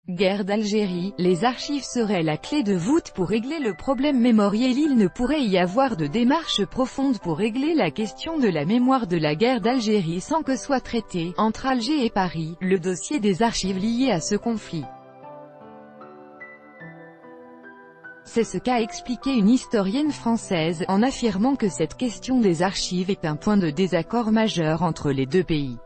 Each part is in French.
Guerre d'Algérie, les archives seraient la clé de voûte pour régler le problème mémoriel. Il ne pourrait y avoir de démarche profonde pour régler la question de la mémoire de la guerre d'Algérie sans que soit traité, entre Alger et Paris, le dossier des archives liées à ce conflit. C'est ce qu'a expliqué une historienne française, en affirmant que cette question des archives est un point de désaccord majeur entre les deux pays.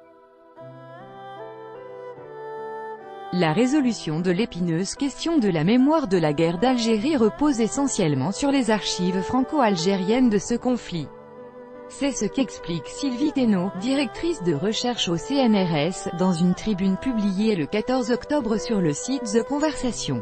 La résolution de l'épineuse question de la mémoire de la guerre d'Algérie repose essentiellement sur les archives franco-algériennes de ce conflit. C'est ce qu'explique Sylvie Thénault, directrice de recherche au CNRS, dans une tribune publiée le 14 octobre sur le site The Conversation.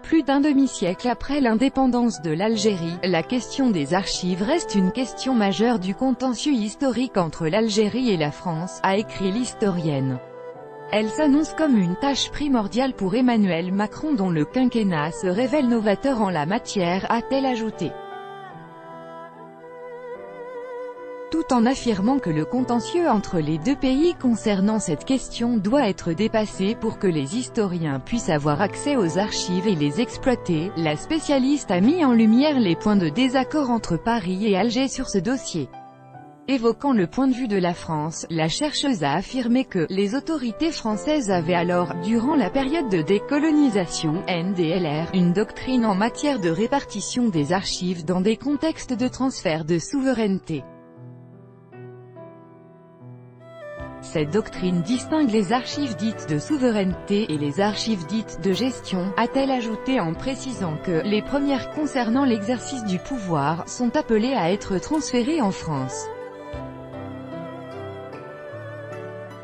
Plus d'un demi-siècle après l'indépendance de l'Algérie, la question des archives reste une question majeure du contentieux historique entre l'Algérie et la France, a écrit l'historienne. Elle s'annonce comme une tâche primordiale pour Emmanuel Macron dont le quinquennat se révèle novateur en la matière, a-t-elle ajouté. Tout en affirmant que le contentieux entre les deux pays concernant cette question doit être dépassé pour que les historiens puissent avoir accès aux archives et les exploiter, la spécialiste a mis en lumière les points de désaccord entre Paris et Alger sur ce dossier. Évoquant le point de vue de la France, la chercheuse a affirmé que les autorités françaises avaient alors, durant la période de décolonisation, NDLR, une doctrine en matière de répartition des archives dans des contextes de transfert de souveraineté. Cette doctrine distingue les archives dites de souveraineté et les archives dites de gestion, a-t-elle ajouté en précisant que les premières concernant l'exercice du pouvoir sont appelées à être transférées en France.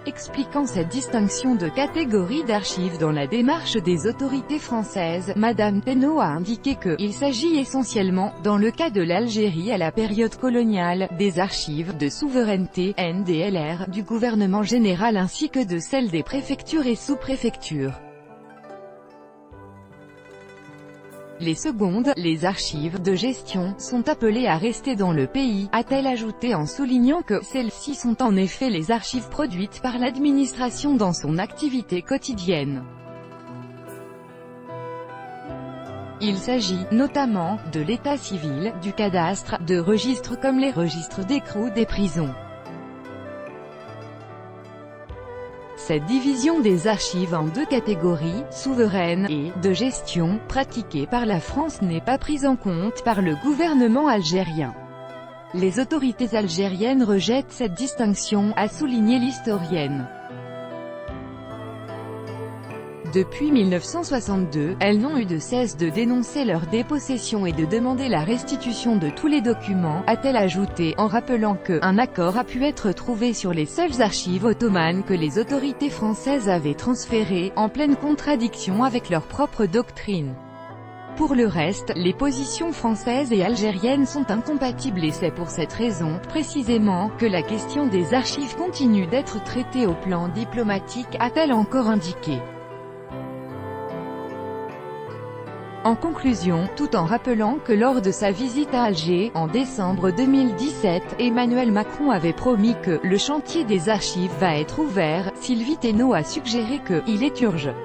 Expliquant cette distinction de catégorie d'archives dans la démarche des autorités françaises, Madame Thénault a indiqué que, il s'agit essentiellement, dans le cas de l'Algérie à la période coloniale, des archives de souveraineté, NDLR, du gouvernement général ainsi que de celles des préfectures et sous-préfectures. Les secondes, les archives de gestion, sont appelées à rester dans le pays, a-t-elle ajouté en soulignant que celles-ci sont en effet les archives produites par l'administration dans son activité quotidienne. Il s'agit, notamment, de l'état civil, du cadastre, de registres comme les registres d'écrou des prisons. Cette division des archives en deux catégories, souveraines et de gestion, pratiquée par la France n'est pas prise en compte par le gouvernement algérien. Les autorités algériennes rejettent cette distinction, a souligné l'historienne. Depuis 1962, elles n'ont eu de cesse de dénoncer leur dépossession et de demander la restitution de tous les documents, a-t-elle ajouté, en rappelant qu'un accord a pu être trouvé sur les seules archives ottomanes que les autorités françaises avaient transférées, en pleine contradiction avec leur propre doctrine. Pour le reste, les positions françaises et algériennes sont incompatibles et c'est pour cette raison, précisément, que la question des archives continue d'être traitée au plan diplomatique, a-t-elle encore indiqué. En conclusion, tout en rappelant que lors de sa visite à Alger, en décembre 2017, Emmanuel Macron avait promis que « le chantier des archives va être ouvert », Sylvie Thénault a suggéré que « il est urgent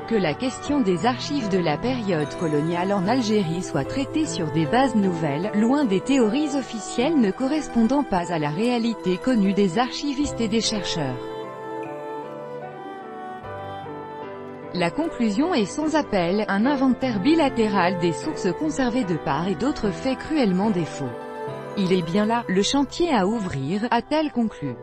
que la question des archives de la période coloniale en Algérie soit traitée sur des bases nouvelles, loin des théories officielles ne correspondant pas à la réalité connue des archivistes et des chercheurs ». La conclusion est sans appel, un inventaire bilatéral des sources conservées de part et d'autre fait cruellement défaut. Il est bien là, le chantier à ouvrir, a-t-elle conclu.